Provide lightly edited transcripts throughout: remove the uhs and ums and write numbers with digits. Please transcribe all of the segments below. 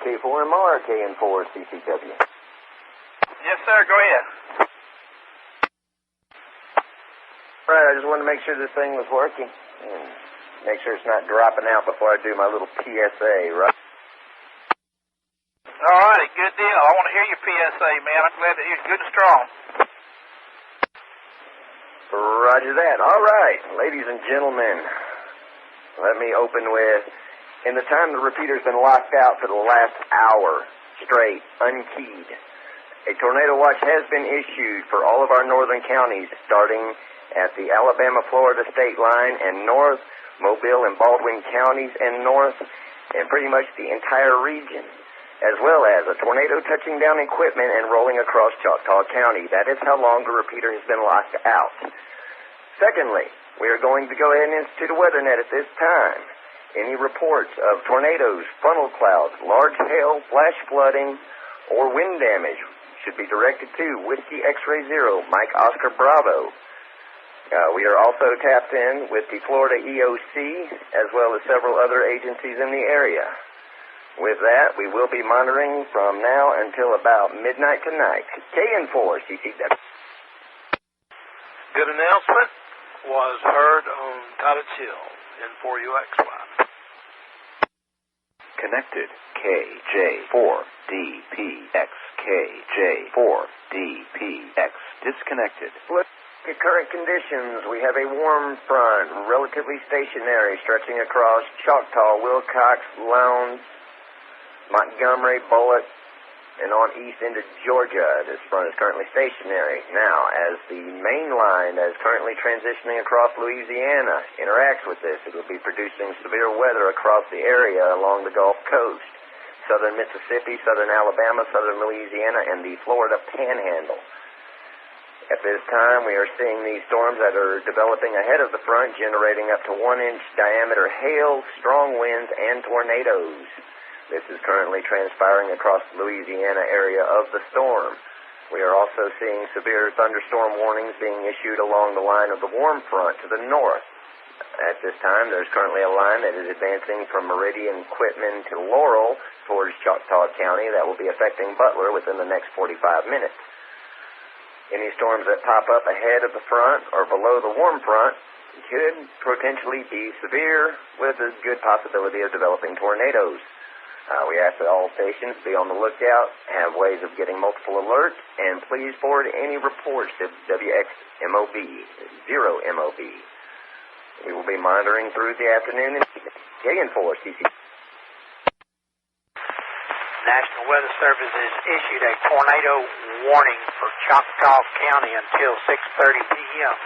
K4MR, KN4CCW. Yes, sir. Go ahead. Right, I just wanted to make sure this thing was working. And make sure it's not dropping out before I do my little PSA, right? All righty. Good deal. I want to hear your PSA, man. I'm glad to hear it good and strong. Roger that. All right, ladies and gentlemen, let me open with, in the time the repeater's been locked out for the last hour straight, unkeyed, a tornado watch has been issued for all of our northern counties, starting at the Alabama-Florida state line and north, Mobile and Baldwin counties and north, and pretty much the entire region, as well as a tornado touching down equipment and rolling across Choctaw County. That is how long the repeater has been locked out. Secondly, we are going to go ahead and institute a weather net at this time. Any reports of tornadoes, funnel clouds, large hail, flash flooding, or wind damage should be directed to Whiskey X-Ray 0, Mike Oscar Bravo. We are also tapped in with the Florida EOC, as well as several other agencies in the area. With that, we will be monitoring from now until about midnight tonight. KN4CCW. Good announcement was heard on Cottage Hill, N4UXY. Connected KJ4DPX, KJ4DPX, disconnected. Look at current conditions. We have a warm front, relatively stationary, stretching across Choctaw, Wilcox, Lowndes, Montgomery, Bullitt, and on east into Georgia. This front is currently stationary. Now, as the main line that is currently transitioning across Louisiana interacts with this, it will be producing severe weather across the area along the Gulf Coast, southern Mississippi, southern Alabama, southern Louisiana, and the Florida Panhandle. At this time, we are seeing these storms that are developing ahead of the front, generating up to 1-inch diameter hail, strong winds, and tornadoes. This is currently transpiring across the Louisiana area of the storm. We are also seeing severe thunderstorm warnings being issued along the line of the warm front to the north. At this time, there's currently a line that is advancing from Meridian, Quitman to Laurel towards Choctaw County that will be affecting Butler within the next 45 minutes. Any storms that pop up ahead of the front or below the warm front could potentially be severe, with a good possibility of developing tornadoes. We ask that all stations be on the lookout, have ways of getting multiple alerts, and please forward any reports to WXMOB, 0MOB. We will be monitoring through the afternoon and KN4CC. National Weather Service has issued a tornado warning for Choctaw County until 6:30 p.m.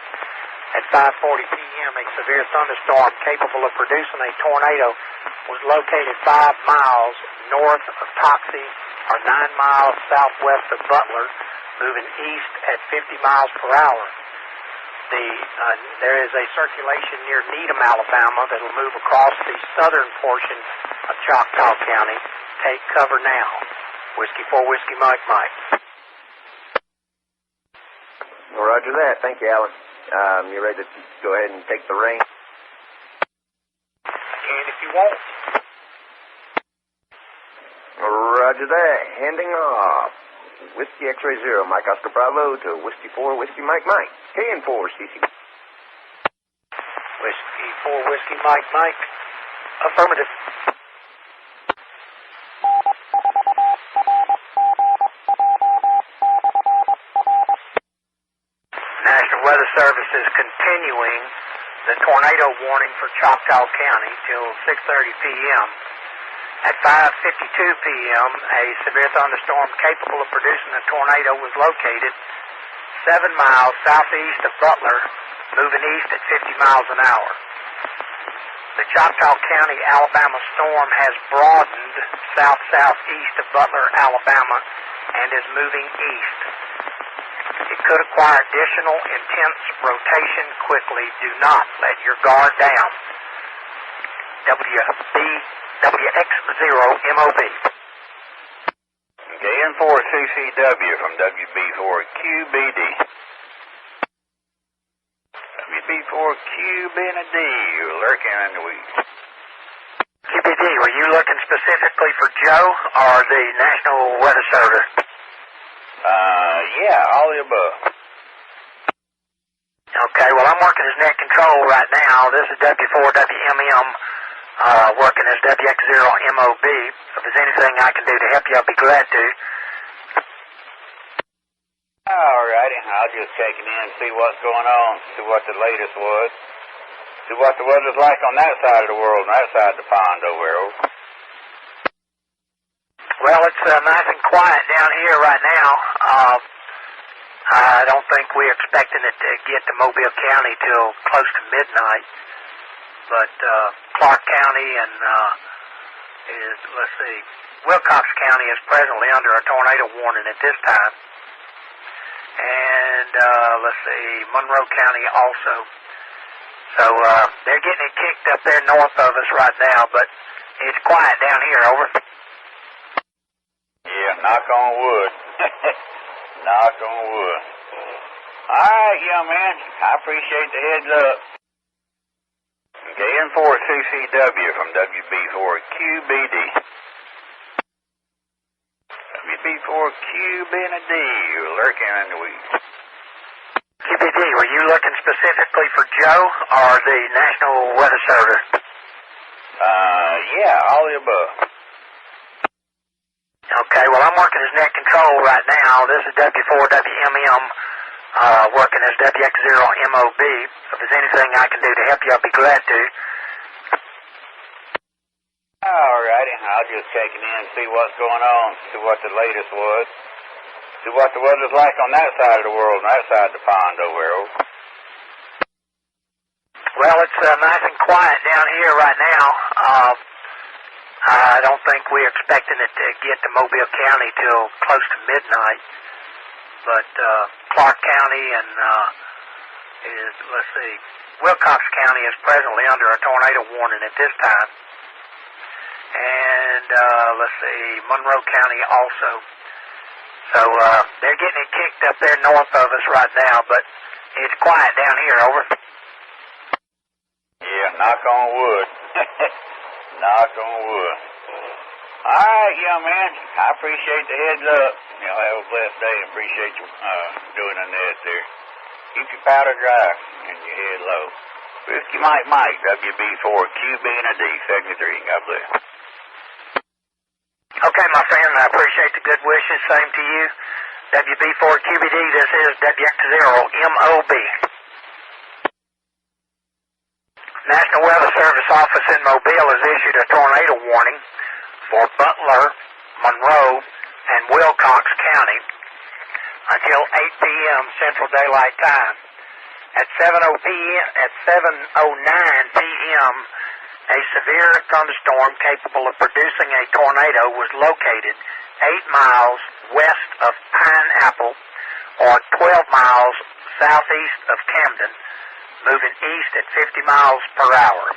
At 5:40 p.m., a severe thunderstorm capable of producing a tornado was located 5 miles north of Toxie or 9 miles southwest of Butler, moving east at 50 miles per hour. There is a circulation near Needham, Alabama that will move across the southern portion of Choctaw County. Take cover now. Whiskey 4 Whiskey Mike Mike. Roger that. Thank you, Alan. You ready to go ahead and take the reins? And if you want. Roger that. Handing off. Whiskey X-Ray 0, Mike Oscar Bravo to Whiskey 4 Whiskey Mike Mike. KN4CC. Whiskey 4 Whiskey Mike Mike. Affirmative. National Weather Service is continuing the tornado warning for Choctaw County till 6:30 p.m. At 5:52 p.m., a severe thunderstorm capable of producing a tornado was located 7 miles southeast of Butler, moving east at 50 miles an hour. The Choctaw County, Alabama storm has broadened south-southeast of Butler, Alabama, and is moving east. It could acquire additional intense rotation quickly. Do not let your guard down. WX0MOB. KN4CCW from WB4QBD. WB4QBD, you're lurking in the weeds. QBD, were you looking specific specifically for Joe or the National Weather Service? Yeah, all the above. Okay, well, I'm working as net control right now. This is W4WMM, working as WX0MOB. If there's anything I can do to help you, I'll be glad to. All righty, I'll just check in and see what's going on, see what the latest was, see what the weather's like on that side of the world, on that side of the pond over there. Over. Well, it's nice and quiet down here right now. I don't think we're expecting it to get to Mobile County till close to midnight. But Clark County and Wilcox County is presently under a tornado warning at this time. And Monroe County also. So they're getting it kicked up there north of us right now, but it's quiet down here, over. Yeah, knock on wood. Knock on wood. All right, young man. I appreciate the heads up. Okay, N4CCW from WB4QBD. WB4QBD, lurking in the weeds. QBD, were you looking specifically for Joe or the National Weather Service? Yeah, all the above. Okay, well, I'm working as net control right now. This is W4WMM, working as WX0MOB. If there's anything I can do to help you, I'll be glad to. All righty, I'll just check in and see what's going on, see what the latest was, see what the weather's like on that side of the world, on that side of the pond over there. Over. Well, it's nice and quiet down here right now. I don't think we're expecting it to get to Mobile County till close to midnight. But Clark County and Wilcox County is presently under a tornado warning at this time. And Monroe County also. So they're getting it kicked up there north of us right now, but it's quiet down here, over. Yeah, knock on wood. Knock on wood. All right, young man. I appreciate the heads up. You'll have a blessed day and appreciate you doing the net there. Keep your powder dry and your head low. Whiskey Mike, WB4QBD, 73. God bless. Okay, my friend, I appreciate the good wishes. Same to you. WB4QBD, this is WX0MOB. National Weather Service office in Mobile has issued a tornado warning for Butler, Monroe, and Wilcox County until 8 p.m. Central Daylight Time. At 7:09 p.m., a severe thunderstorm capable of producing a tornado was located 8 miles west of Pineapple or 12 miles southeast of Camden, moving east at 50 miles per hour.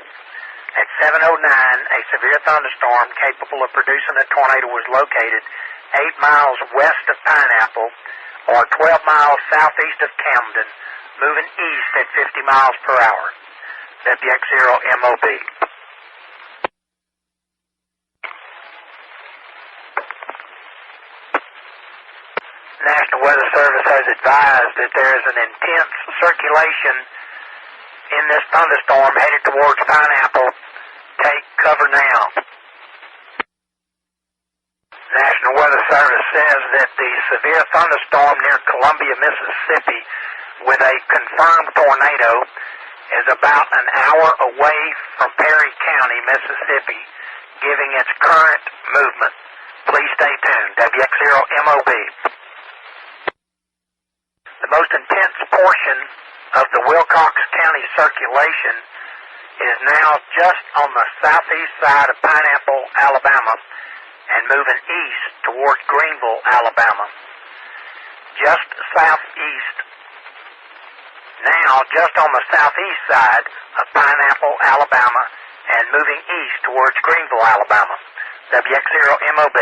At 7:09, a severe thunderstorm capable of producing a tornado was located 8 miles west of Pineapple or 12 miles southeast of Camden, moving east at 50 miles per hour. WX0MOB. National Weather Service has advised that there is an intense circulation in this thunderstorm headed towards Pineapple. Take cover now. National Weather Service says that the severe thunderstorm near Columbia, Mississippi, with a confirmed tornado, is about an hour away from Perry County, Mississippi, giving its current movement. Please stay tuned. WX0MOB. The most intense portion of the Wilcox County circulation is now just on the southeast side of Pineapple, Alabama, and moving east towards Greenville, Alabama. Just southeast, now just on the southeast side of Pineapple, Alabama, and moving east towards Greenville, Alabama. WX0MOB.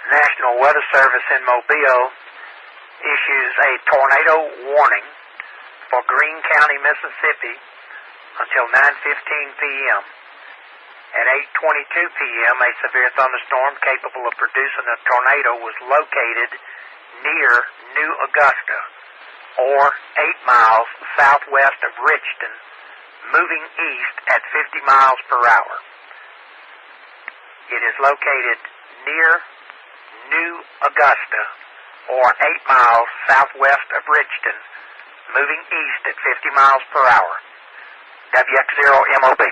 National Weather Service in Mobile issues a tornado warning for Greene County, Mississippi until 9:15 p.m. At 8:22 p.m., a severe thunderstorm capable of producing a tornado was located near New Augusta, or 8 miles southwest of Richton, moving east at 50 miles per hour. It is located near New Augusta, or 8 miles southwest of Richton, moving east at 50 miles per hour. WX0MOB.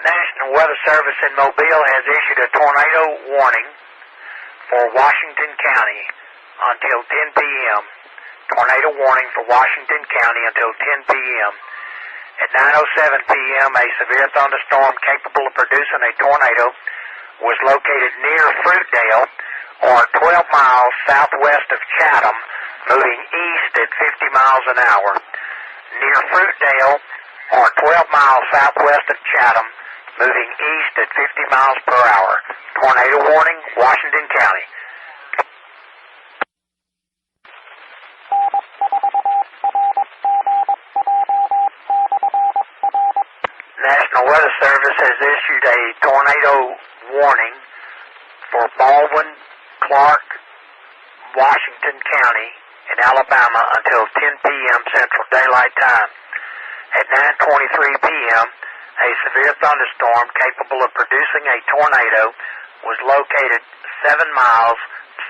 National Weather Service in Mobile has issued a tornado warning for Washington County until 10 p.m. Tornado warning for Washington County until 10 p.m. At 9:07 p.m., a severe thunderstorm capable of producing a tornado was located near Fruitdale, or 12 miles southwest of Chatham, moving east at 50 miles an hour. Near Fruitdale, or 12 miles southwest of Chatham, moving east at 50 miles per hour. Tornado warning, Washington County. National Weather Service has issued a tornado warning for Baldwin, Clark, Washington County, and Alabama until 10 p.m. Central Daylight Time. At 9:23 p.m., a severe thunderstorm capable of producing a tornado was located 7 miles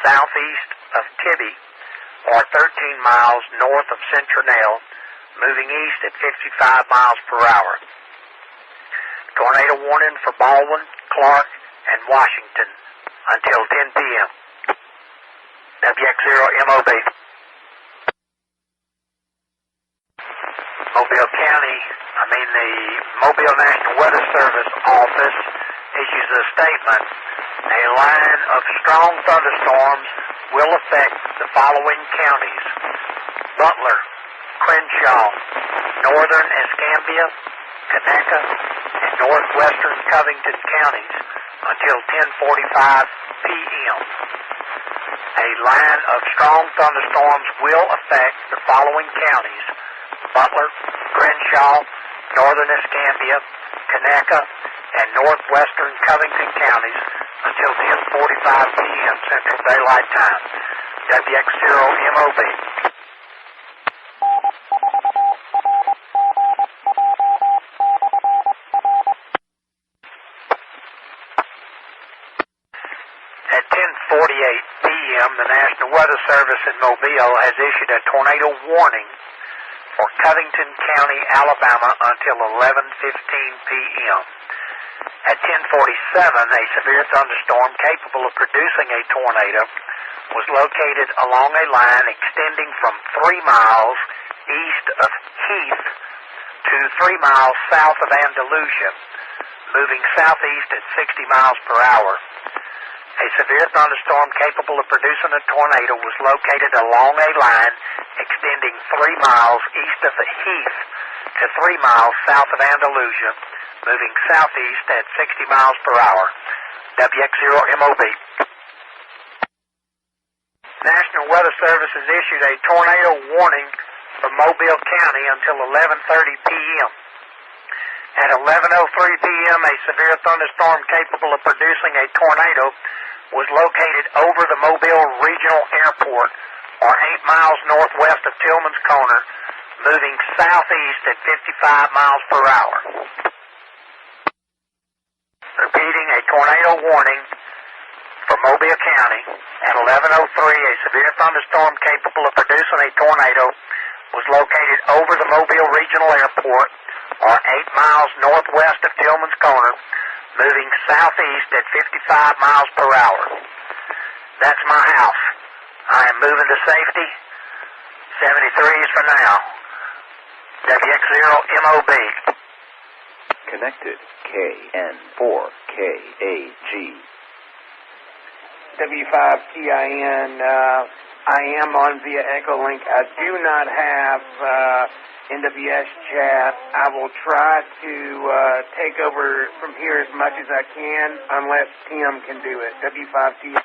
southeast of Tibby, or 13 miles north of Centronelle, moving east at 55 miles per hour. Tornado warning for Baldwin, Clark, and Washington until 10 p.m. WX0MOB. The Mobile National Weather Service office issues a statement. A line of strong thunderstorms will affect the following counties: Butler, Crenshaw, northern Escambia, Conecuh, and northwestern Covington counties until 10:45 p.m. A line of strong thunderstorms will affect the following counties: Butler, Crenshaw, northern Escambia, Conecuh, and northwestern Covington counties until 10:45 p.m. Central Daylight Time. WX0MOB. At 10:48 p.m., the National Weather Service in Mobile has issued a tornado warning for Covington County, Alabama until 11:15 p.m. At 10:47, a severe thunderstorm capable of producing a tornado was located along a line extending from 3 miles east of Heath to 3 miles south of Andalusia, moving southeast at 60 miles per hour. A severe thunderstorm capable of producing a tornado was located along a line extending 3 miles east of the Heath to 3 miles south of Andalusia, moving southeast at 60 miles per hour. WX0MOB. National Weather Service has issued a tornado warning for Mobile County until 11:30 p.m. At 11:03 p.m., a severe thunderstorm capable of producing a tornado was located over the Mobile Regional Airport, or 8 miles northwest of Tillman's Corner, moving southeast at 55 miles per hour. Repeating, a tornado warning for Mobile County. At 11:03, a severe thunderstorm capable of producing a tornado was located over the Mobile Regional Airport, or 8 miles northwest of Tillman's Corner, moving southeast at 55 miles per hour. That's my house. I am moving to safety. 73 is for now. WX0MOB. Connected. KN4KAG. W5TIN. I am on via Echolink. I do not have NWS chat. I will try to take over from here as much as I can, unless Tim can do it. W5T.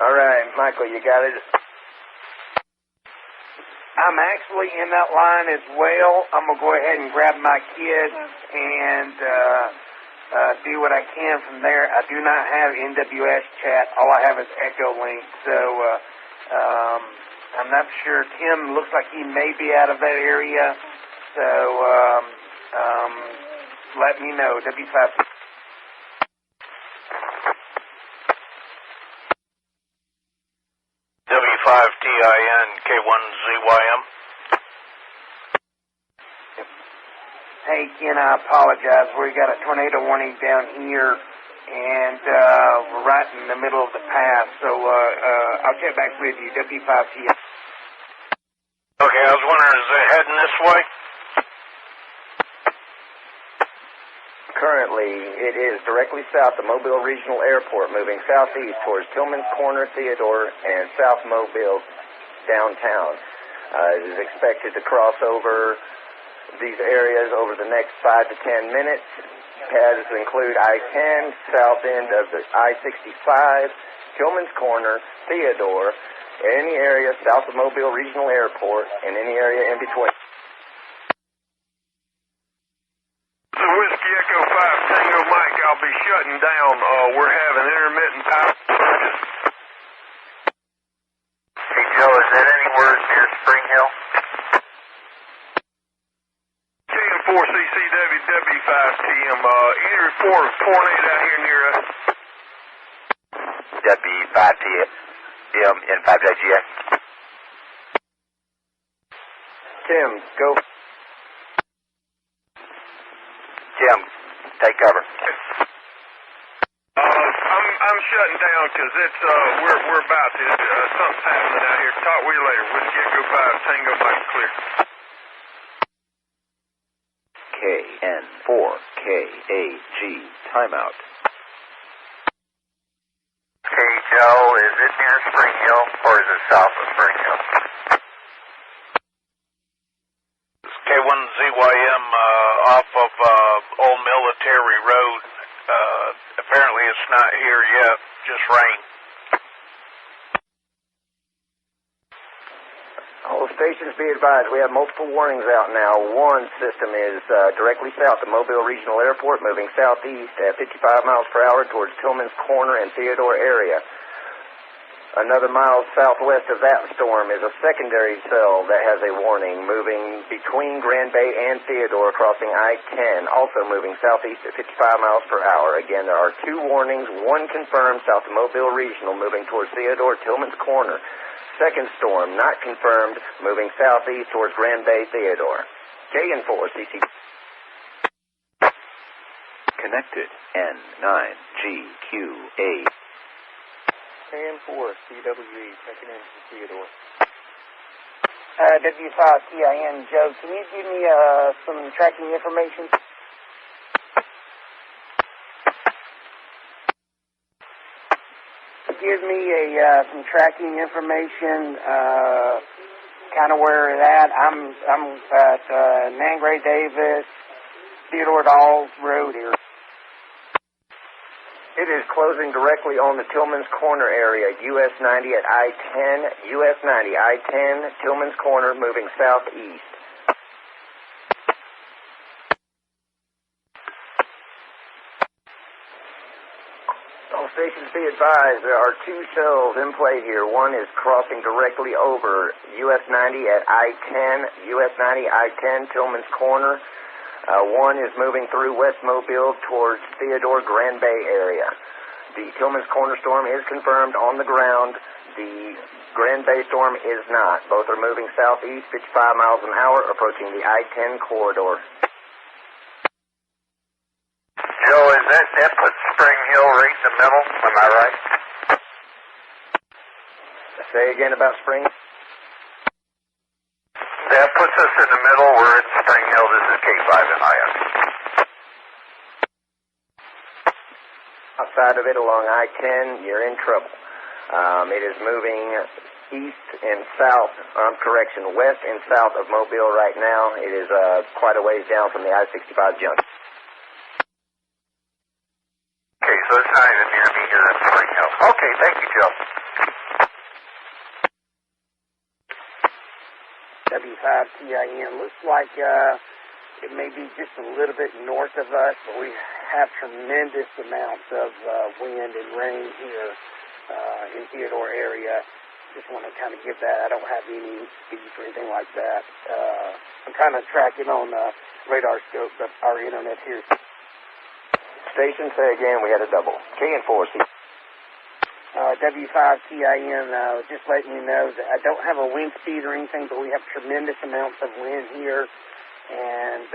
All right, Michael, you got it. I'm actually in that line as well. I'm going to go ahead and grab my kids and do what I can from there. I do not have NWS chat. All I have is Echo Link. So I'm not sure. Tim looks like he may be out of that area. So let me know. W5. W5TIN K1ZYM. Hey, Ken, I apologize. We got a tornado warning down here, and we're right in the middle of the path. So I'll get back with you. W5T. Okay, I was wondering, is it heading this way? Currently, it is directly south of Mobile Regional Airport, moving southeast towards Tillman's Corner, Theodore, and South Mobile downtown. It is expected to cross over these areas over the next 5 to 10 minutes. Paths include I-10, south end of the I-65, Tillman's Corner, Theodore, any area south of Mobile Regional Airport, and any area in between. Whiskey Echo 5 Tango Mike, I'll be shutting down. We're having intermittent power surges. Hey, Joe, is that anywhere near Spring Hill? K4CCW W5TM, any report of tornado out here near us? W5TM N4RGJ. Tim, go. Jim, take cover. I'm shutting down because it's we're about to something's happening out here. Talk with you later. Whiskey Echo 5 Tango Mike clear. KN4KAG timeout. Hey, Joe, is it near Spring Hill or is it south of Spring Hill? It's K1ZYM off of Old Military Road. Apparently it's not here yet, just rain. All stations be advised, we have multiple warnings out now. One system is directly south of Mobile Regional Airport, moving southeast at 55 miles per hour towards Tillman's Corner and Theodore area. Another mile southwest of that storm is a secondary cell that has a warning, moving between Grand Bay and Theodore, crossing I-10, also moving southeast at 55 miles per hour. Again, there are two warnings, one confirmed south of Mobile Regional, moving towards Theodore, Tillman's Corner. Second storm, not confirmed, moving southeast towards Grand Bay, Theodore. KN4CC. Connected N9GQA. KN4CWE, checking in from Theodore. W5TIN, Joe, can you give me some tracking information? Give me some tracking information, kind of where it's at. I'm at Nangray Davis, Theodore Dawes Road here. It is closing directly on the Tillman's Corner area, US 90 at I-10, US 90, I-10, Tillman's Corner, moving southeast. All stations be advised, there are two cells in play here. One is crossing directly over US 90 at I-10, US 90, I-10, Tillman's Corner. One is moving through West Mobile towards Theodore, Grand Bay area. The Tillman's Corner storm is confirmed on the ground. The Grand Bay storm is not. Both are moving southeast, 55 miles an hour, approaching the I-10 corridor. Joe, is that puts Spring Hill right in the middle? Am I right? Say again about Spring. That puts us in the middle. We're in Spring Hill. This is K5MIS. Outside of it along I-10, you're in trouble. It is moving east and south, west and south of Mobile right now. It is quite a ways down from the I-65 junction. Okay, so it's not even near me here in Spring Hill. Okay, thank you, Joe. W5TIN. Looks like it may be just a little bit north of us, but we have tremendous amounts of wind and rain here in Theodore area. Just want to kind of give that. I don't have any speeds or anything like that. I'm kind of tracking on radar scope, but our internet here. Station, say again, we had a double. K4C. W5TIN, just letting you know that I don't have a wind speed or anything, but we have tremendous amounts of wind here and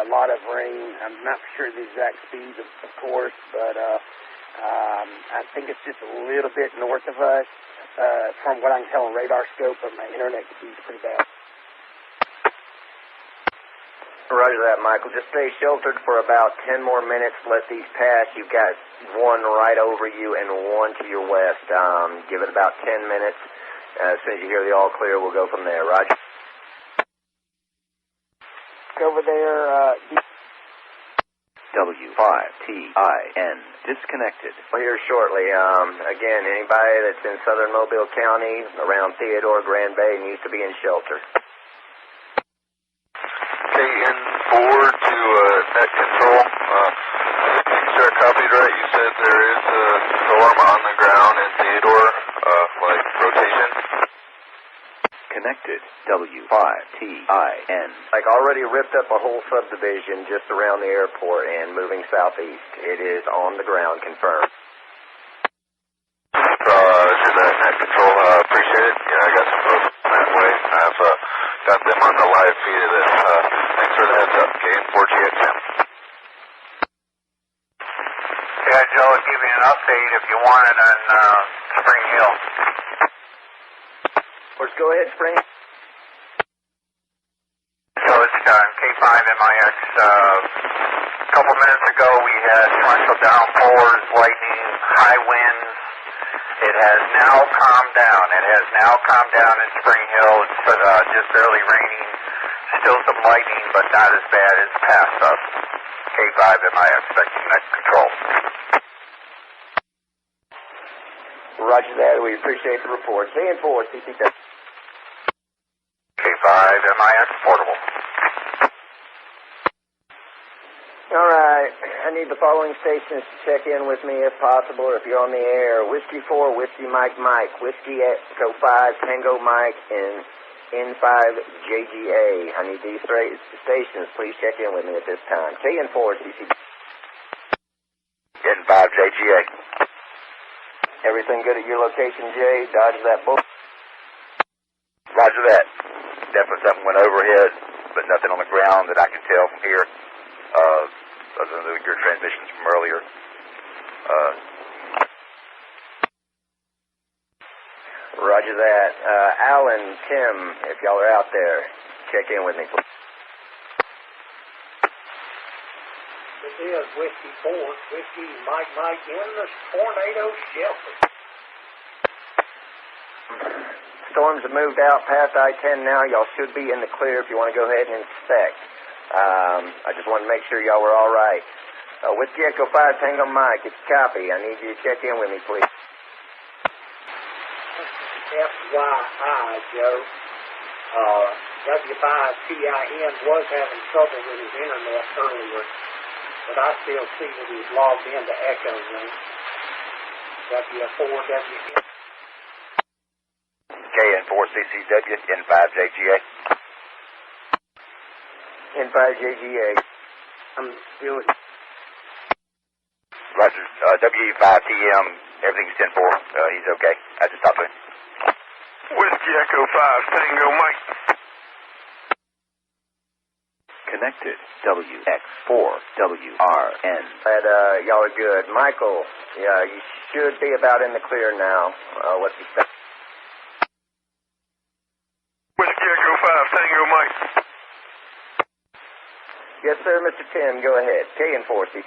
a lot of rain. I'm not sure the exact speed, of course, but I think it's just a little bit north of us from what I can tell on radar scope, but my internet speed's pretty bad. Roger that, Michael. Just stay sheltered for about 10 more minutes. Let these pass. You've got one right over you and one to your west. Give it about 10 minutes. As soon as you hear the all clear, we'll go from there. Roger. Over there, W5TIN disconnected. Well, here shortly. Again, anybody that's in southern Mobile County, around Theodore, Grand Bay, needs to be in shelter. N4 to net control. Making sure I copied right. You said there is a storm on the ground in Theodore, like rotation. Connected. W5TIN. Like already ripped up a whole subdivision just around the airport and moving southeast. It is on the ground, confirmed. To that net control, appreciate it. Yeah, I got some folks that way. I've got them on the live feed of this. Thanks for the heads up. N4RGJ. Yeah, Joe, I'll give you an update if you want it on Spring Hill. Let's go ahead, Spring. So it's K5MIX. A couple minutes ago we had torrential downpours, lightning, high winds. It has now calmed down. It has now calmed down in Spring Hill. It's just barely raining. Still some lightning, but not as bad as past us. K5MIX expecting net control. Roger that. We appreciate the report. K4, CC. K5MIX portable. All right. I need the following stations to check in with me if possible, or if you're on the air. Whiskey 4, Whiskey Mike Mike, Whiskey Echo 5, Tango Mike, and N4RGJ. I need these stations. Please check in with me at this time. K4, CC. N4RGJ. Everything good at your location, Jay? Dodge that bull. Roger that. Definitely something went overhead, but nothing on the ground that I can tell from here. Other than your transmissions from earlier. Roger that. Alan, Tim, if y'all are out there, check in with me, please. this is Whiskey 4, Whiskey Mike Mike in the tornado shelter. Storms have moved out past I-10 now. Y'all should be in the clear if you want to go ahead and inspect. I just wanted to make sure y'all were all right. Whiskey Echo 5, Tango Mike, it's copy. I need you to check in with me, please. FYI, Joe, W5TIN was having trouble with his internet earlier, but I still see that he's logged into Echo now. W4WN. KN4CCW, N4RGJ. N4RGJ. I'm still... Roger, W5TM, everything's 10-4. He's okay. I just talked to him. Whiskey Echo 5, Tango Mike. Connected. WX4WRN. Glad y'all are good. Michael, yeah, you should be about in the clear now. What's he saying? Whiskey Echo 5, Tango Mike. Yes, sir, Mr. Tim, go ahead. KN4CC.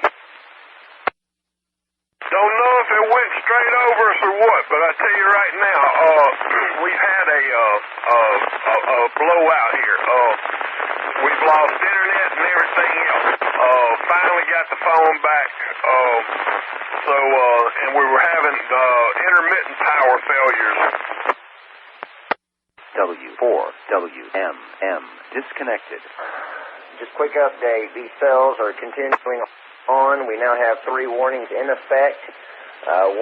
Don't know if it will. went straight over us or what? But I tell you right now, we've had a blowout here. We've lost internet and everything else. Finally got the phone back. And we were having intermittent power failures. W4WMM disconnected. Just quick update. These cells are continuing on. We now have 3 warnings in effect.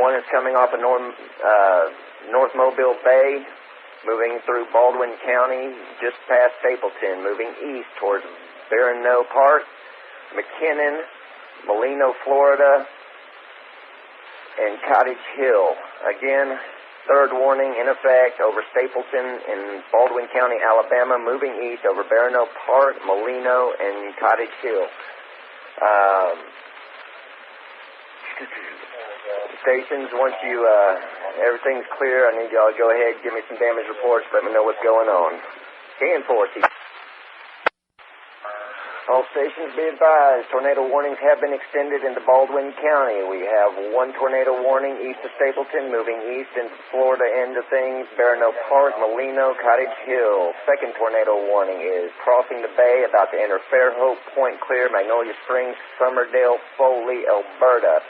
One is coming off of North Mobile Bay, moving through Baldwin County, just past Stapleton, moving east towards Barronneau Park, McKinnon, Molino, Florida, and Cottage Hill. Again, 3rd warning in effect over Stapleton in Baldwin County, Alabama, moving east over Barronneau Park, Molino, and Cottage Hill. Stations, once you everything's clear, I need y'all to go ahead and give me some damage reports. Let me know what's going on. N4RGJ. All stations be advised, tornado warnings have been extended into Baldwin County. We have 1 tornado warning east of Stapleton, moving east into Florida end of things, Barronneau Park, Molino, Cottage Hill. 2nd tornado warning is crossing the bay, about to enter Fairhope, Point Clear, Magnolia Springs, Summerdale, Foley, Alberta.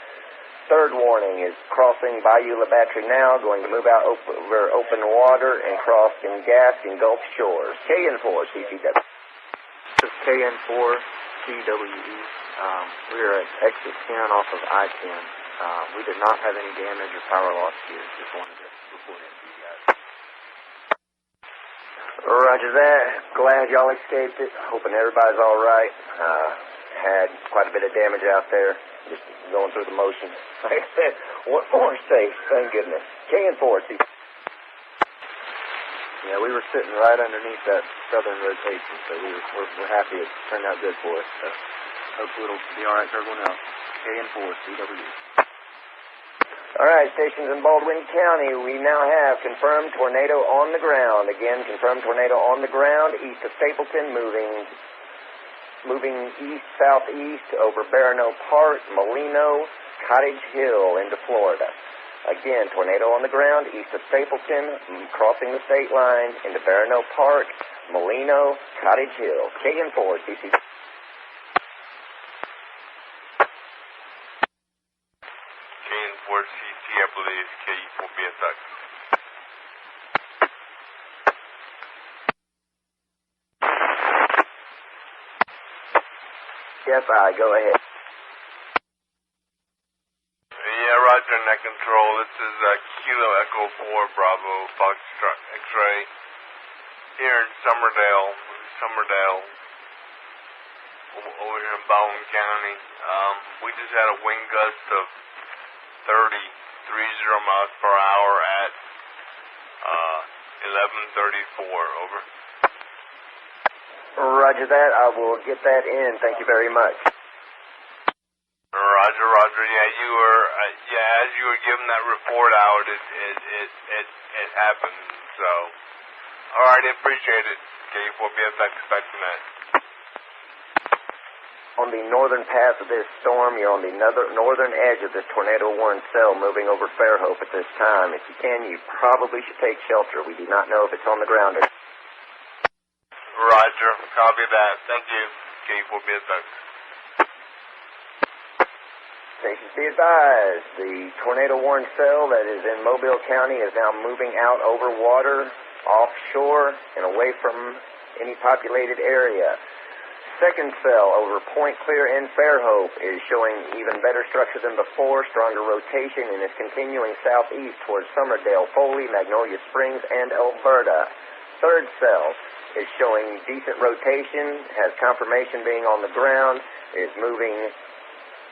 3rd warning is crossing Bayou La Battery now, going to move out over open water and cross in Gasque and Gulf Shores. KN4CCW. This is KN4CWE. We are at exit 10 off of I-10. We did not have any damage or power loss here. Just wanted to report in to you guys. Roger that. Glad y'all escaped it. Hoping everybody's all right. Had quite a bit of damage out there. Just going through the motions. Like I said, more safe. Thank goodness. KN4CCW. Yeah, we were sitting right underneath that southern rotation, so we're happy it turned out good for us. So hopefully it'll be all right for everyone else. KN4CW. All right, stations in Baldwin County, we now have confirmed tornado on the ground. Again, confirmed tornado on the ground east of Stapleton, moving east-southeast over Barronneau Park, Molino, Cottage Hill into Florida. Again, tornado on the ground east of Stapleton, crossing the state line into Barronneau Park, Molino, Cottage Hill. KN4CC. KN4CC, I believe. KE4BSX. Yes, go ahead. Roger, net control. This is Kilo Echo 4 Bravo Foxtrot X-ray here in Summerdale, over here in Baldwin County. We just had a wind gust of 30 miles per hour at 11:34. Over. Roger that. I will get that in. Thank you very much. Roger. Yeah, you were. As you were giving that report out, it happened. So, all right, I appreciate it. KE4BSX expecting that. On the northern path of this storm, you're on the northern edge of this tornado warning cell, moving over Fairhope at this time. If you can, you probably should take shelter. We do not know if it's on the ground or. Roger. Copy that. Thank you. KE4BSX. Stations be advised, the tornado warning cell that is in Mobile County is now moving out over water, offshore, and away from any populated area. 2nd cell over Point Clear and Fairhope is showing even better structure than before, stronger rotation, and is continuing southeast towards Summerdale, Foley, Magnolia Springs, and Alberta. 3rd cell is showing decent rotation, has confirmation being on the ground, is moving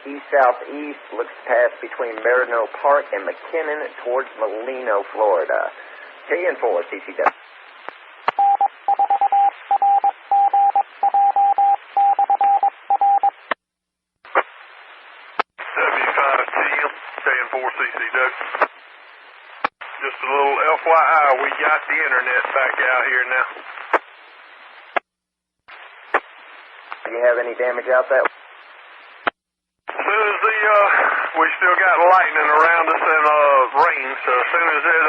east-southeast, looks past between Barronneau Park and McKinnon towards Molino, Florida. KN4CCW. W5TM, KN4CCW. Just a little FYI, we got the internet back out here now. Do you have any damage out that way? soon as we still got lightning around us and rain, so as soon as it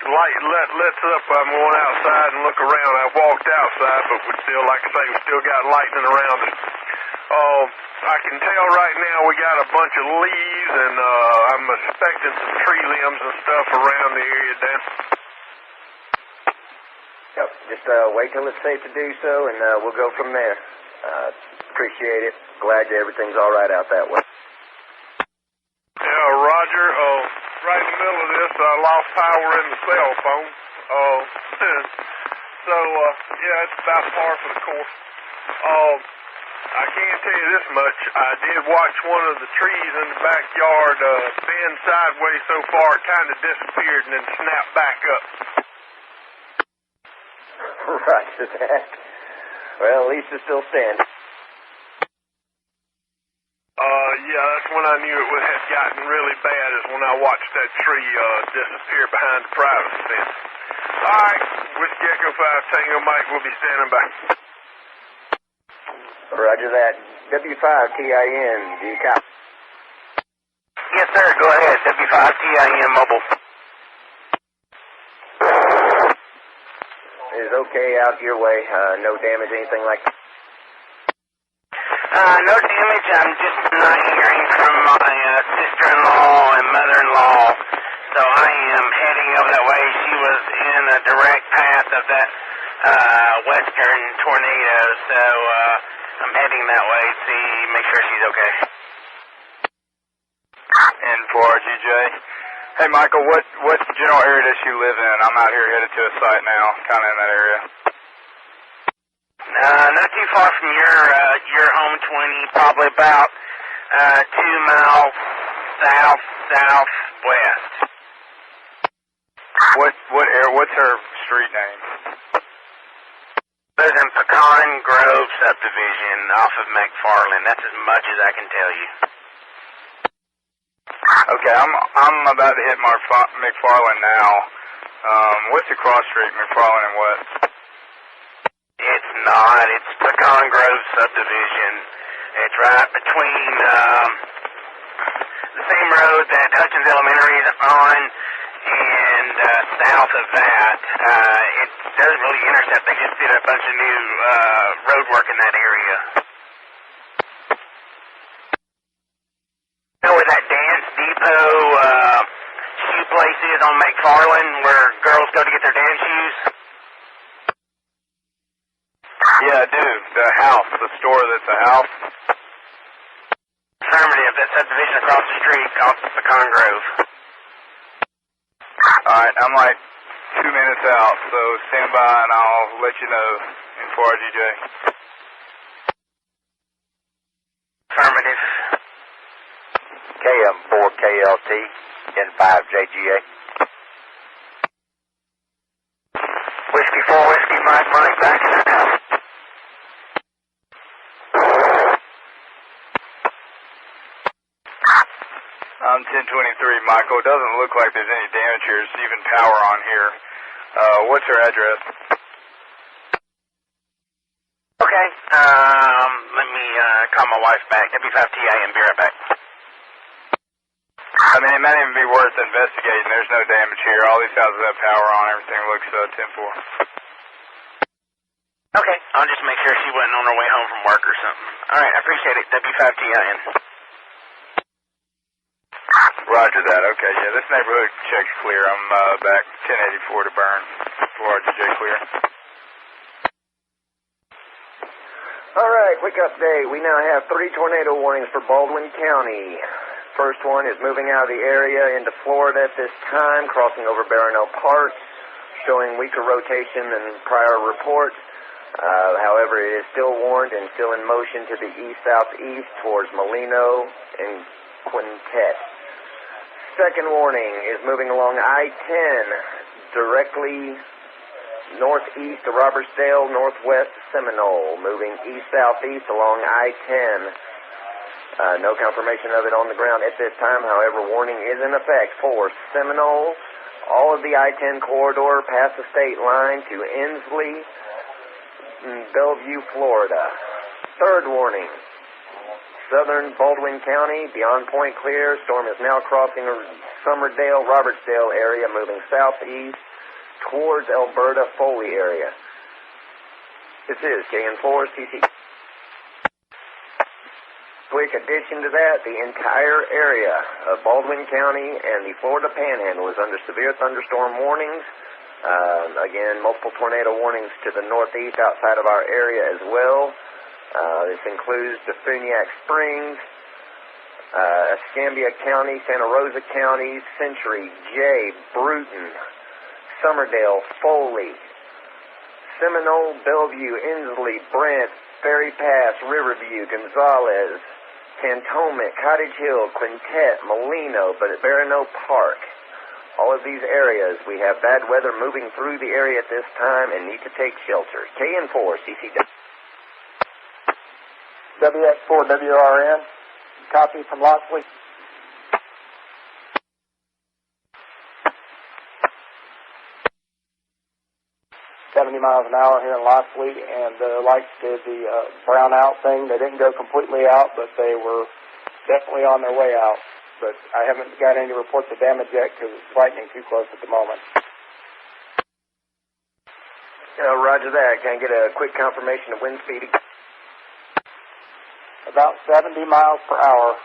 light lets up, I'm going outside and look around. I walked outside, but we still, like I say, we still got lightning around us. I can tell right now we got a bunch of leaves, and I'm expecting some tree limbs and stuff around the area down. Yep, just wait till it's safe to do so, and we'll go from there. Appreciate it. Glad everything's all right out that way. Yeah, Roger. Right in the middle of this, I lost power in the cell phone. So, yeah, it's about par for the course. I can't tell you this much. I did watch one of the trees in the backyard bend sideways so far it kind of disappeared and then snapped back up. Roger that. Well, at least it's still standing. Yeah, that's when I knew it had gotten really bad, is when I watched that tree disappear behind the privacy fence. All right, Whiskey Echo 5 Tango Mike will be standing by. Roger that. W5TIN, do you copy? Yes, sir. Go ahead. W5TIN mobile. Is okay out your way? No damage, anything like that? No damage. I'm just not hearing from my sister-in-law and mother-in-law, so I am heading over that way. She was in a direct path of that western tornado, so I'm heading that way to see, make sure she's okay. N4RGJ. Hey, Michael, what general area does she live in? I'm out here headed to a site now, kind of in that area. Not too far from your home 20, probably about 2 miles southwest. What's her street name? Lives in Pecan Grove subdivision off of McFarland. That's as much as I can tell you. Okay, I'm about to hit McFarland now. What's the cross street, McFarland and what? It's not. It's Pecan Grove subdivision. It's right between the same road that Hutchins Elementary is on and south of that. It doesn't really intercept. They just did a bunch of new road work in that area. You know where that Dance Depot shoe place is on McFarland, where girls go to get their dance shoes? Yeah, I do. The house, the store that's a house. Affirmative. That subdivision across the street off of Pecan Grove. Alright, I'm like 2 minutes out, so stand by and I'll let you know. N4RGJ. Affirmative. KM4KLT, N5JGA. Whiskey 4, Whiskey 5, Mike, back in the house. I'm 1023, Michael. It doesn't look like there's any damage here. There's even power on here. What's her address? Okay, let me call my wife back. W5TIN, be right back. I mean, it might even be worth investigating. There's no damage here. All these houses have power on. Everything looks 10-4. Okay, I'll just make sure she wasn't on her way home from work or something. All right, I appreciate it. W5TIN. Roger that. Okay, yeah, this neighborhood check's clear. I'm back 1084 to burn. 4RGJ clear. All right, quick update. We now have 3 tornado warnings for Baldwin County. First one is moving out of the area into Florida at this time, crossing over Barronell Park, showing weaker rotation than prior reports. However, it is still warned and still in motion to the east-southeast towards Molino and Quintet. Second warning is moving along I-10, directly northeast of Robertsdale, northwest Seminole, moving east-southeast along I-10. No confirmation of it on the ground at this time. However, warning is in effect for Seminole, all of the I-10 corridor past the state line to Inslee, Bellevue, Florida. Third warning, southern Baldwin County, beyond point clear. Storm is now crossing the Summerdale, Robertsdale area, moving southeast towards Alberta, Foley area. This is KN4CC. Quick addition to that, the entire area of Baldwin County and the Florida Panhandle is under severe thunderstorm warnings. Again, multiple tornado warnings to the northeast outside of our area as well. This includes Defuniak Springs, Escambia County, Santa Rosa County, Century, Jay, Bruton, Summerdale, Foley, Seminole, Bellevue, Inslee, Brent, Ferry Pass, Riverview, Gonzales, Cantonment, Cottage Hill, Quintet, Molino, Barano Park. All of these areas, we have bad weather moving through the area at this time and need to take shelter. KN4CCW. WX4WRN, copy from Locksley. 70 miles an hour here in Locksley, and the lights did the brownout thing. They didn't go completely out, but they were definitely on their way out. But I haven't got any reports of damage yet because it's lightning too close at the moment. Roger that. Can I get a quick confirmation of wind speed? About 70 miles per hour.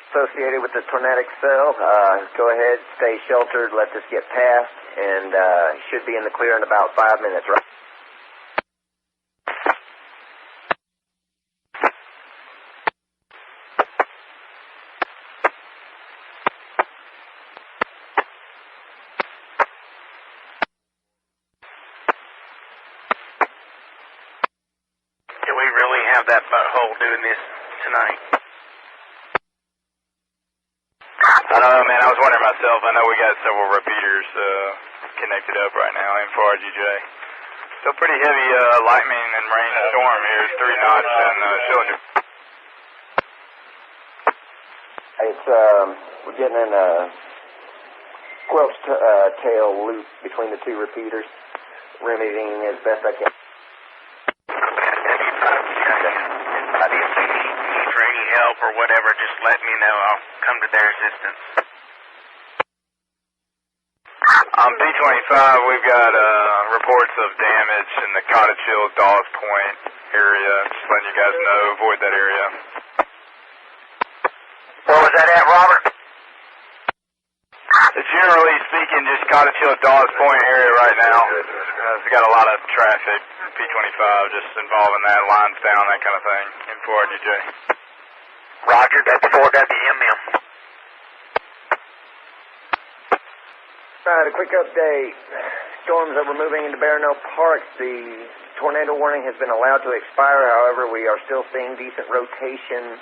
Associated with the tornadic cell, go ahead, stay sheltered, let this get past, and should be in the clear in about 5 minutes, right? Do we really have that butthole doing this tonight? I don't know, man. I was wondering myself. I know we got several repeaters connected up right now, N4RGJ. Still pretty heavy lightning and rain storm here. It's 3 knots and cylinder. It's, we're getting in a squelch tail loop between the two repeaters, remedying as best I can. If you need for any help or whatever, just let me know. I'll come to their assistance. On B25, we've got reports of damage in the Cottage Hill, Dawes Point area. Just letting you guys know, avoid that area. Where was that at, Robert? Generally speaking, just Cottage Hill, Dawes Point area right now. It's got a lot of traffic. P25 just involving that, lines down, that kind of thing. N4RGJ. Roger, W4WMM. Right, a quick update. Storms that were moving into Barano Park, the tornado warning has been allowed to expire. However, we are still seeing decent rotation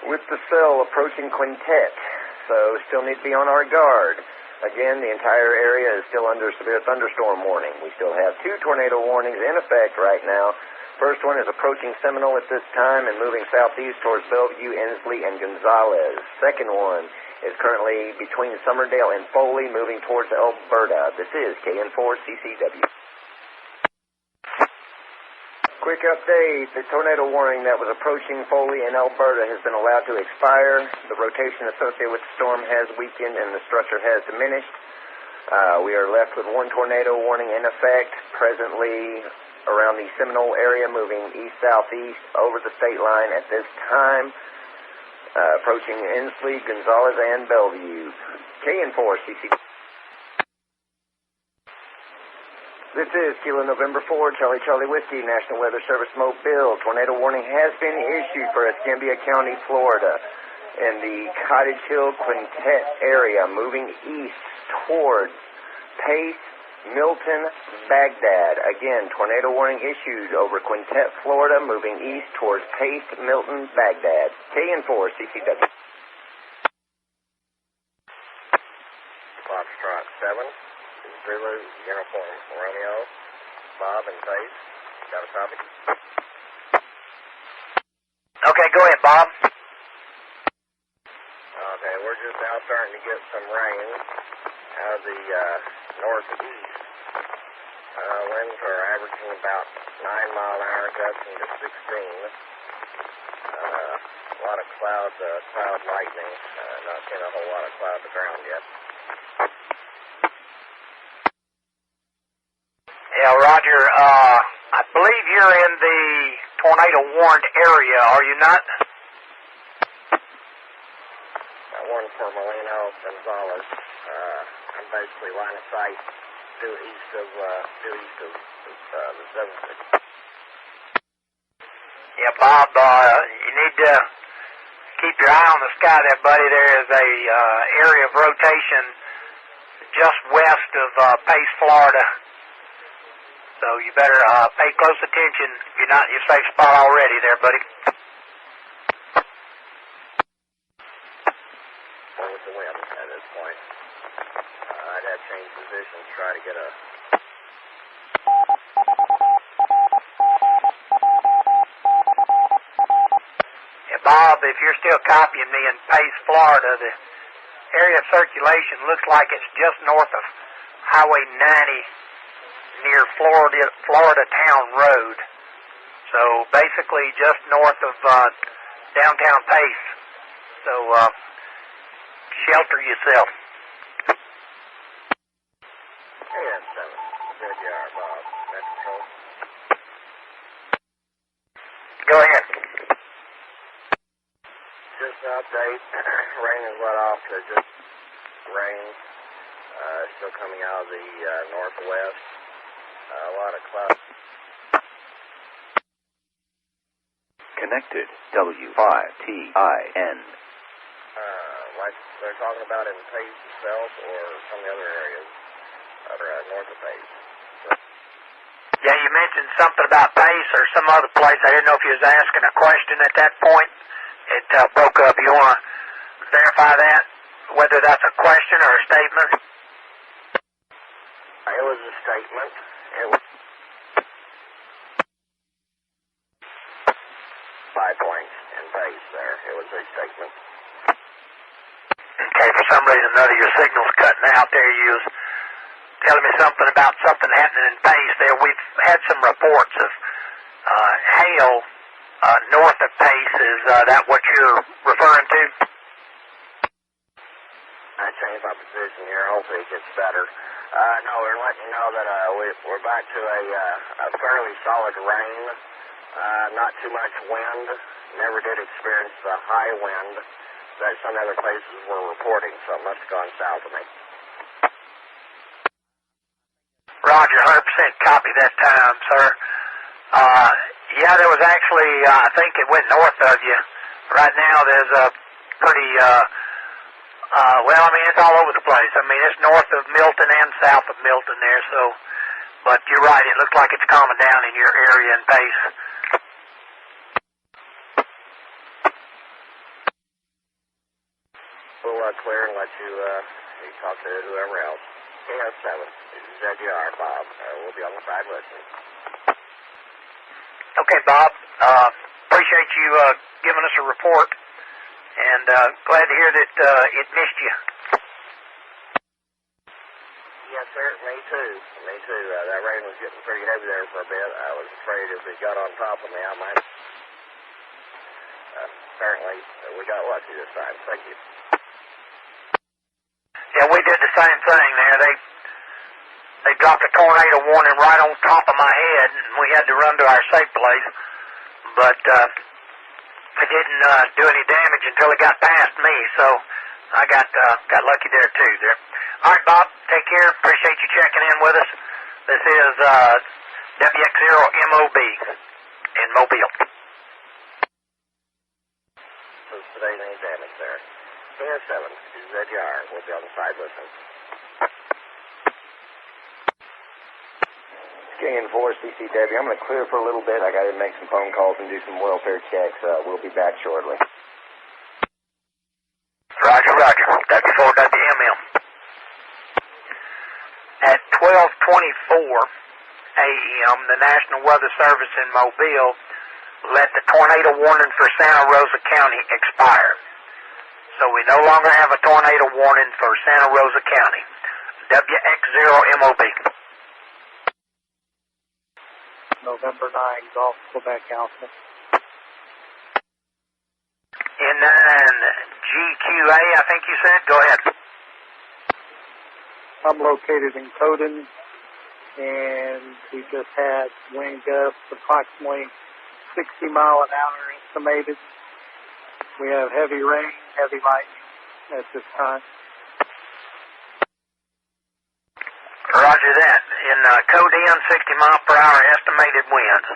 with the cell approaching Quintet, so still need to be on our guard. Again, the entire area is still under severe thunderstorm warning. We still have 2 tornado warnings in effect right now. First one is approaching Seminole at this time and moving southeast towards Bellevue, Inslee, and Gonzales. Second one is currently between Summerdale and Foley, moving towards Alberta. This is KN4CCW. Quick update. The tornado warning that was approaching Foley and Alberta has been allowed to expire. The rotation associated with the storm has weakened and the structure has diminished. We are left with 1 tornado warning in effect presently around the Seminole area, moving east-southeast over the state line at this time. Approaching Inslee, Gonzales, and Bellevue. KN4CC. This is Kilo November 4, Charlie Whiskey, National Weather Service Mobile. Tornado warning has been issued for Escambia County, Florida, in the Cottage Hill, Quintet area, moving east towards Pace, Milton, Baghdad. Again, tornado warning issued over Quintet, Florida, moving east towards Pace, Milton, Baghdad. KN4CCW. Foxtrot 7, Zulu, Uniform, Romeo, Bob and Pace. Got a copy? Okay, go ahead, Bob. Okay, we're just now starting to get some rain out of the northeast. Winds are averaging about 9-mile-an-hour gusting to 16. A lot of cloud lightning. Not seeing a whole lot of cloud to ground yet. Yeah, Roger. I believe you're in the tornado-warned area, are you not? One for Molino Gonzalez. I'm basically line of sight due east of the 7th. Yeah, Bob, you need to keep your eye on the sky there, buddy. There is a area of rotation just west of Pace, Florida. So you better pay close attention. If you're not in your safe spot already there, buddy. With the wind at this point. I'd have changed positions, try to get a... Yeah, Bob, if you're still copying me in Pace, Florida, the area of circulation looks like it's just north of Highway 90 near Florida Town Road. So basically just north of downtown Pace. So shelter yourself. N7, good yard, Bob. Mexico. Go ahead. Just an update. Rain has let off to just rain. Still coming out of the northwest. A lot of clouds. Connected. W5TIN. Like they're talking about in Pace itself or some of the other areas that are north of Pace. Yeah, you mentioned something about Pace or some other place. I didn't know if you was asking a question at that point. It broke up. You want to verify that, whether that's a question or a statement? It was a statement. It was 5 points in Pace there. It was a statement. Okay, for some reason or another, your signal's cutting out there. You was telling me something about something happening in Pace there. We've had some reports of hail north of Pace. Is that what you're referring to? I changed my position here. Hopefully it gets better. No, we're letting you know that we're back to a fairly solid rain. Not too much wind. Never did experience the high wind that some other places were reporting, so it must have gone south of me. Roger, 100% copy that time, sir. Yeah, there was actually, I think it went north of you. Right now there's a pretty, well, I mean, it's all over the place. I mean, it's north of Milton and south of Milton there, so, but you're right, it looks like it's calming down in your area and Pace. We'll clear and let you talk to whoever else. KS7, ZGR, Bob. We'll be on the side listening. Okay, Bob. Appreciate you giving us a report, and glad to hear that it missed you. Yes, sir. Me too. Me too. That rain was getting pretty heavy there for a bit. I was afraid if it got on top of me, I might. Apparently, we got lucky this time. Thank you. Yeah, we did the same thing there. They dropped a tornado warning right on top of my head, and we had to run to our safe place. But it didn't do any damage until it got past me, so I got lucky there too. There. All right, Bob. Take care. Appreciate you checking in with us. This is WX0MOB in Mobile. So today, any damage there. KS7, ZGR. We'll be on the side listening. KN4, CCW. I'm going to clear for a little bit. I got to make some phone calls and do some welfare checks. We'll be back shortly. Roger, roger. W4WMM. At 12:24 a.m., the National Weather Service in Mobile let the tornado warning for Santa Rosa County expire. So we no longer have a tornado warning for Santa Rosa County. WX0MOB. November 9, Golf, Quebec Alpha. N4RGJ, I think you said. Go ahead. I'm located in Coden, and we just had wind gusts approximately 60 mile an hour estimated. We have heavy rain, heavy lightning at this time. Roger that. In Coden, 60 mile per hour estimated winds.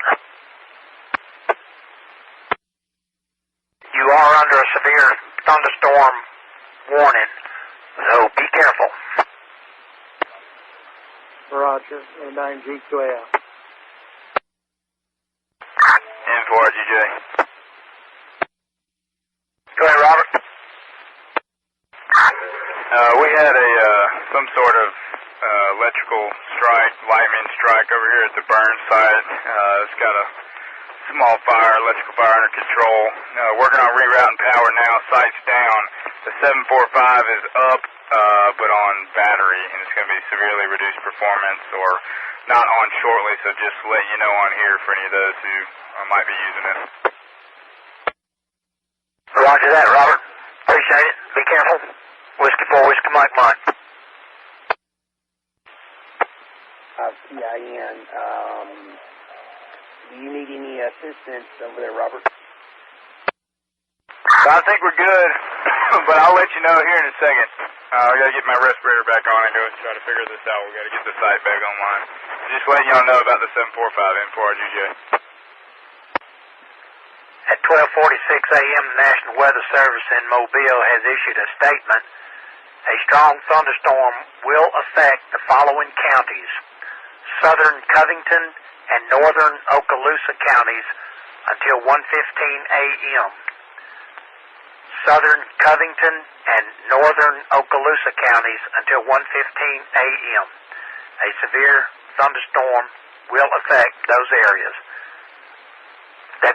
You are under a severe thunderstorm warning, so be careful. Roger, N9GQAL. N4RGJ. Go ahead, Robert. We had some sort of electrical strike, lightning strike over here at the burn site. It's got a small fire, electrical fire under control. Working on rerouting power now. Site's down. The 745 is up, but on battery, and it's going to be severely reduced performance or not on shortly, so just let you know on here for any of those who might be using it. Roger that, Robert. Appreciate it. Be careful. Whiskey 4, Whiskey Mike Mike. PIN. Do you need any assistance over there, Robert? I think we're good, but I'll let you know here in a second. I got to get my respirator back on and go try to figure this out. We got to get the site back online. Just letting y'all know about the 745 N4RGJ. At 12:46 a.m., the National Weather Service in Mobile has issued a statement. A strong thunderstorm will affect the following counties: southern Covington and northern Okaloosa counties until 1:15 a.m. Southern Covington and northern Okaloosa counties until 1:15 a.m. A severe thunderstorm will affect those areas. WX0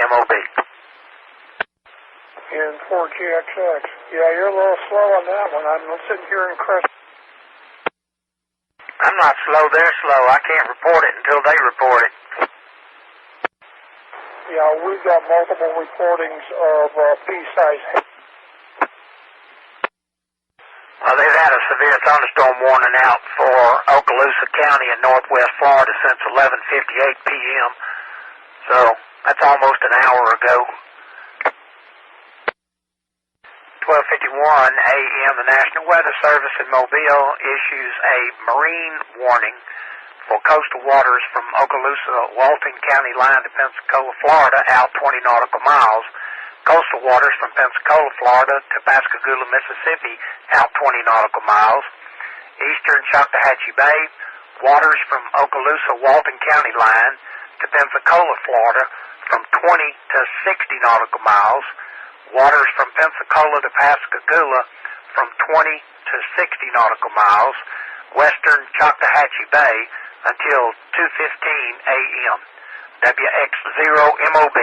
MOB. N4GXX. Yeah, you're a little slow on that one. I'm sitting here in Crest. I'm not slow, they're slow. I can't report it until they report it. Yeah, we've got multiple reportings of pea-sized. Well, they've had a severe thunderstorm warning out for Okaloosa County in northwest Florida since 11:58 p.m. So that's almost an hour ago. 12:51 a.m., the National Weather Service in Mobile issues a marine warning for coastal waters from Okaloosa, Walton County line to Pensacola, Florida, out 20 nautical miles. Coastal waters from Pensacola, Florida to Pascagoula, Mississippi, out 20 nautical miles. Eastern Choctawhatchee Bay, waters from Okaloosa, Walton County line to Pensacola, Florida, from 20 to 60 nautical miles. Waters from Pensacola to Pascagoula from 20 to 60 nautical miles. Western Choctawhatchee Bay until 2:15 a.m. WX0 MOB.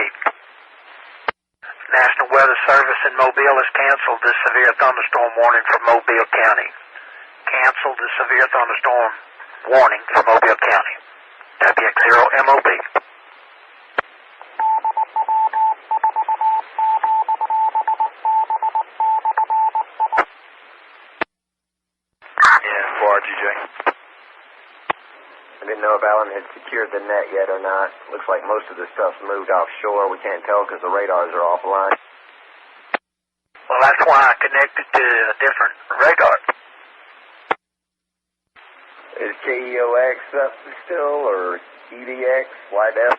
National Weather Service in Mobile has canceled the severe thunderstorm warning for Mobile County. Canceled the severe thunderstorm warning for Mobile County. WX0 MOB. N4RGJ. I didn't know if Alan had secured the net yet or not. Looks like most of the stuff's moved offshore. We can't tell because the radars are offline. Well, that's why I connected to a different radar. Is KEOX up still, or EVX, Slidell?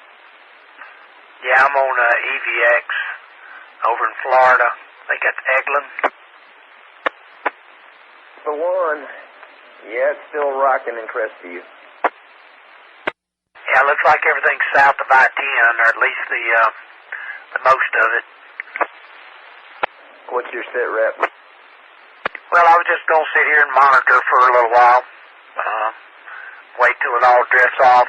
Yeah, I'm on EVX over in Florida. I think that's Eglin. The one. Yeah, it's still rocking in Crestview. Yeah, it looks like everything's south of I-10, or at least the most of it. What's your sit rep? Well, I was just going to sit here and monitor for a little while. Wait till it all drifts off.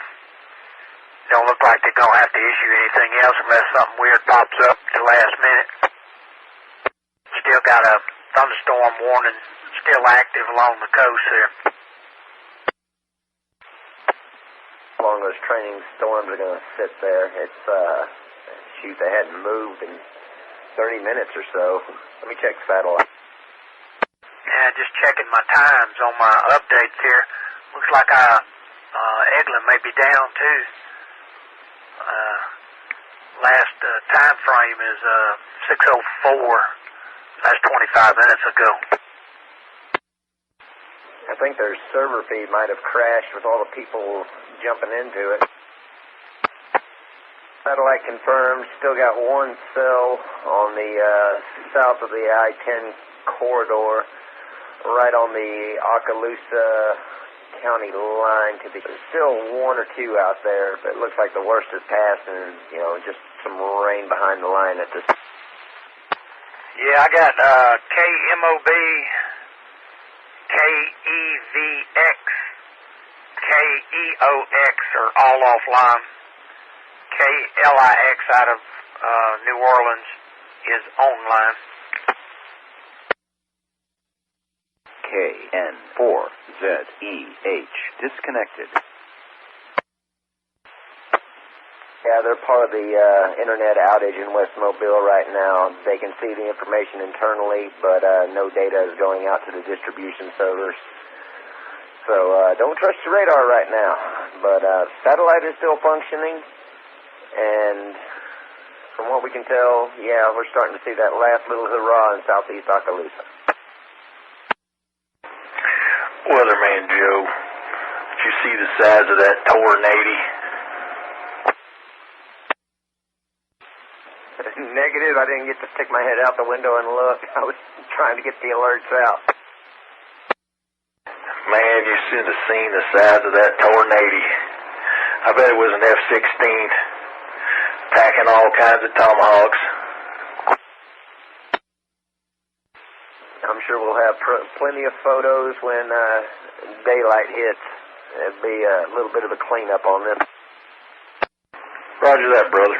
Don't look like they're going to have to issue anything else unless something weird pops up at the last minute. Still got a thunderstorm warning still active along the coast here. long those training storms are going to sit there. It's, shoot, they hadn't moved in 30 minutes or so. Let me check satellite. Yeah, just checking my times on my updates here. Looks like Eglin may be down too. Last time frame is 6:04. That's 25 minutes ago. I think their server feed might have crashed with all the people jumping into it. Satellite confirmed. Still got one cell on the south of the I-10 corridor, right on the Okaloosa County line. There's still one or two out there, but it looks like the worst is past, and just some rain behind the line at this. Yeah, I got KMOB, KEVX, KEOX are all offline. KLIX out of New Orleans is online. N4RGJ disconnected. Yeah, they're part of the internet outage in West Mobile right now. They can see the information internally, but no data is going out to the distribution servers. So don't trust your radar right now. But satellite is still functioning, and from what we can tell, yeah, we're starting to see that last little hurrah in southeast Okaloosa. Weatherman Joe, did you see the size of that tornado? Negative. I didn't get to stick my head out the window and look. I was trying to get the alerts out. Man, you should have seen the size of that tornado. I bet it was an F-16 packing all kinds of tomahawks. I'm sure we'll have plenty of photos when daylight hits. It'll be a little bit of a cleanup on this. Roger that, brother.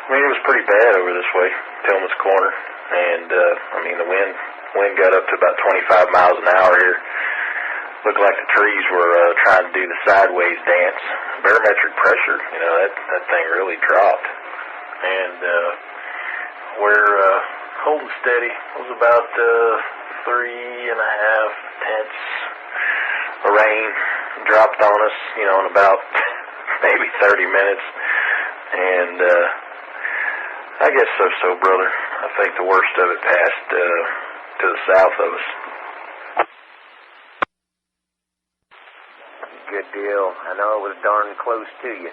I mean, it was pretty bad over this way, Tillman's Corner, and the wind got up to about 25 miles an hour here. Looked like the trees were trying to do the sideways dance. Barometric pressure, that thing really dropped, and we're holding steady. It was about 3.5 tenths of rain dropped on us, in about maybe 30 minutes, and I guess so, brother. I think the worst of it passed to the south of us. Good deal. I know it was darn close to you.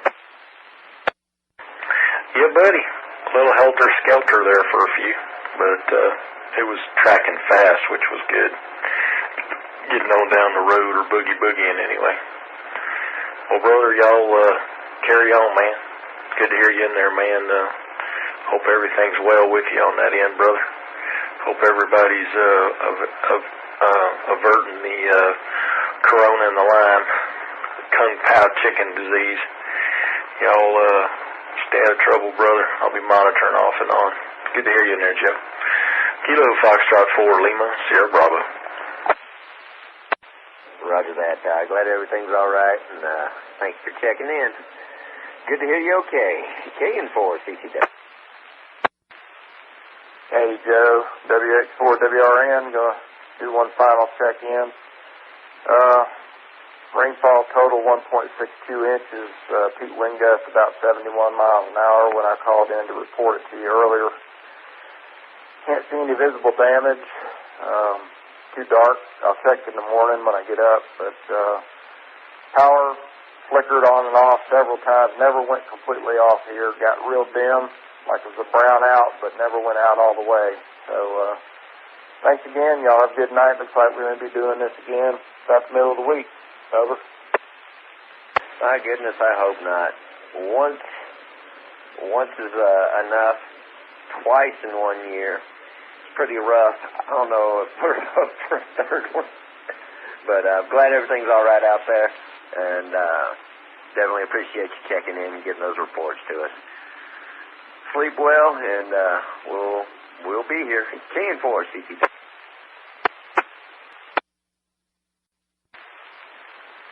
Yeah, buddy. A little helter-skelter there for a few, but it was tracking fast, which was good. Getting on down the road or boogieing anyway. Well, brother, y'all carry on, man. Good to hear you in there, man. Hope everything's well with you on that end, brother. Hope everybody's averting the corona and the Lyme, Kung Pao chicken disease. Y'all stay out of trouble, brother. I'll be monitoring off and on. Good to hear you in there, Joe. Kilo Foxtrot 4 Lima, Sierra Bravo. Roger that. Glad everything's all right, and thanks for checking in. Good to hear you okay. K&4 CCW. Hey, Joe, WX4WRN, gonna do one final check-in. Rainfall total 1.62 inches, peak wind gust about 71 miles an hour when I called in to report it to you earlier. Can't see any visible damage, too dark. I'll check in the morning when I get up, but power flickered on and off several times, never went completely off here, got real dim, like it was a brown out, but never went out all the way. So, thanks again. Y'all have a good night. Looks like we're going to be doing this again about the middle of the week. Over. My goodness, I hope not. Once is enough. Twice in 1 year. It's pretty rough. I don't know if we're up for a third one. But I'm glad everything's all right out there. And definitely appreciate you checking in and getting those reports to us. Sleep well, and we'll be here. K&4 CCW.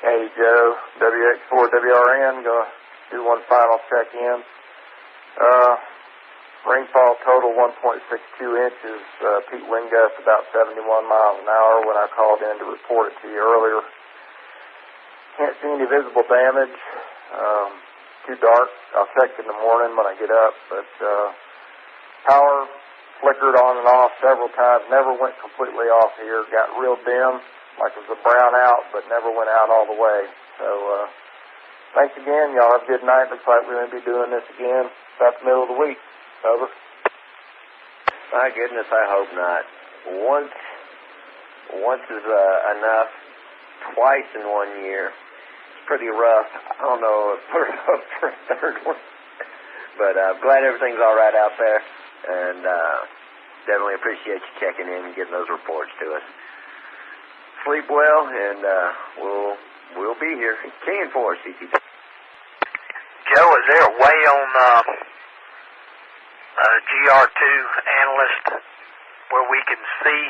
Hey, Joe, WX4WRN. Going to do one final check-in. Rainfall total 1.62 inches. Peak wind gust about 71 miles an hour when I called in to report it to you earlier. Can't see any visible damage. Too dark. I'll check in the morning when I get up. But power flickered on and off several times. Never went completely off here. Got real dim, like it was a brown out, but never went out all the way. So thanks again. Y'all have a good night. Looks like we're going to be doing this again about the middle of the week. Over. My goodness, I hope not. Once is enough. Twice in 1 year. It's pretty rough. I don't know if we're up for a third one. But I'm glad everything's all right out there. And definitely appreciate you checking in and getting those reports to us. Sleep well, and we'll be here. K4, CC. Joe, is there a way on GR2 analyst where we can see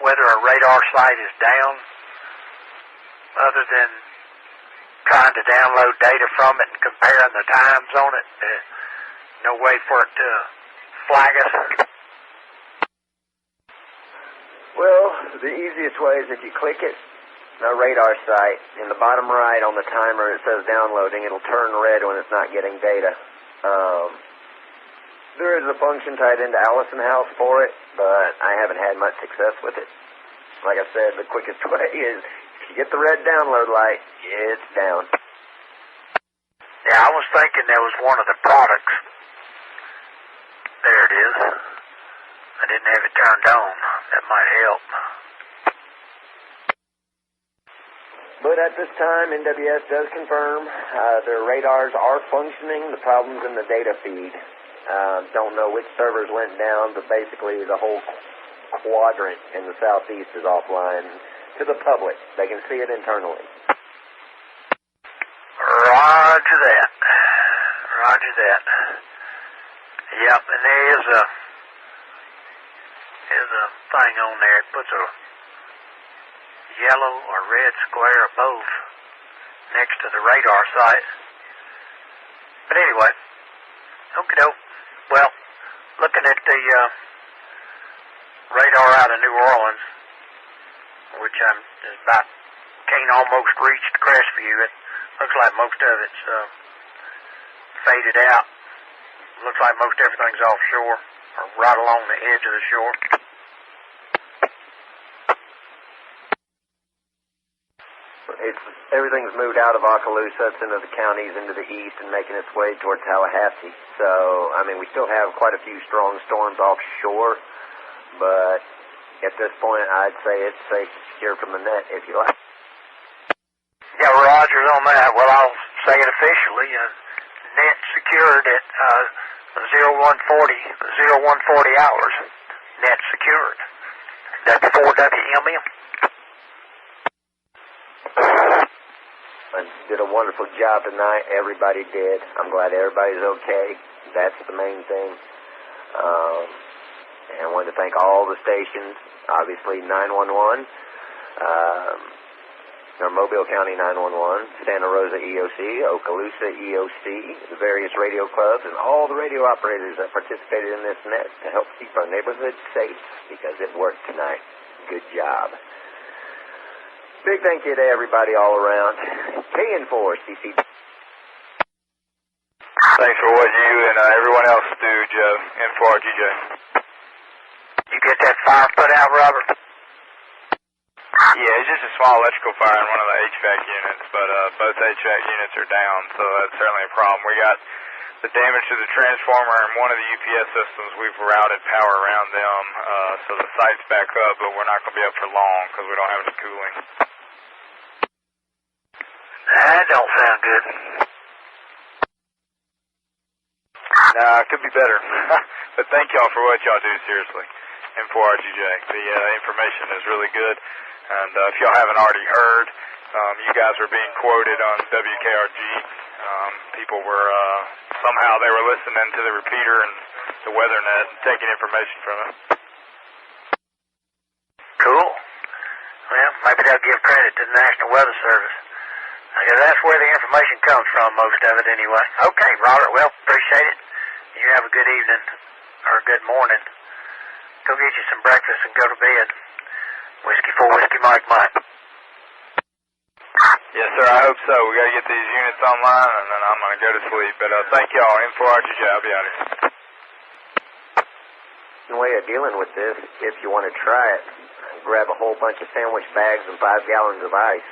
whether a radar site is down other than trying to download data from it and comparing the times on it? No way for it to flag us? Well, the easiest way is if you click it, a radar site, in the bottom right on the timer it says downloading. It'll turn red when it's not getting data. There is a function tied into Allison House for it, but I haven't had much success with it. Like I said, the quickest way is if you get the red download light, it's down. Yeah, I was thinking there was one of the products. There it is. I didn't have it turned on. That might help. But at this time, NWS does confirm their radars are functioning. The problem's in the data feed. Don't know which servers went down, but basically the whole quadrant in the southeast is offline to the public. They can see it internally. Roger that. Roger that. Yep, and there is a thing on there. It puts a yellow or red square of both next to the radar site. But anyway, okie doke. Well, looking at the radar out of New Orleans, which I'm about can't almost reach the Crestview. It looks like most of it's faded out. Looks like most everything's offshore or right along the edge of the shore. Everything's moved out of Okaloosa. It's into the counties, into the east, and making its way toward Tallahassee. So, I mean, we still have quite a few strong storms offshore, but at this point, I'd say it's safe to secure from the net, if you like. Yeah, Roger's on that. Well, I'll say it officially. Net secured at 0140 hours. Net secured. That's 4WMM. Did a wonderful job tonight. Everybody did. I'm glad everybody's okay. That's the main thing. And I wanted to thank all the stations. Obviously, 911, Mobile County 911, Santa Rosa EOC, Okaloosa EOC, the various radio clubs, and all the radio operators that participated in this net to help keep our neighborhood safe, because it worked tonight. Good job. Big thank you to everybody all around. K4, CC. Thanks for what you and everyone else do, Joe. N4RGJ. You get that fire put out, Robert? Yeah, it's just a small electrical fire in one of the HVAC units, but both HVAC units are down, so that's certainly a problem. We got the damage to the transformer and one of the UPS systems. We've routed power around them, so the site's back up, but we're not going to be up for long because we don't have any cooling. That don't sound good. Nah, it could be better. But thank y'all for what y'all do, seriously. N4RGJ. The information is really good. And if y'all haven't already heard, you guys were being quoted on WKRG. People were, somehow they were listening to the repeater and the weather net and taking information from it. Cool. Well, maybe they'll give credit to the National Weather Service. I guess that's where the information comes from, most of it anyway. Okay, Robert, well, appreciate it. You have a good evening, or a good morning. Go get you some breakfast and go to bed. Whiskey 4, Whiskey Mike Mike. Yes, sir, I hope so. We got to get these units online, and then I'm going to go to sleep. But thank y'all. N4RGJ, I'll be out here. The way of dealing with this, if you want to try it, grab a whole bunch of sandwich bags and 5 gallons of ice.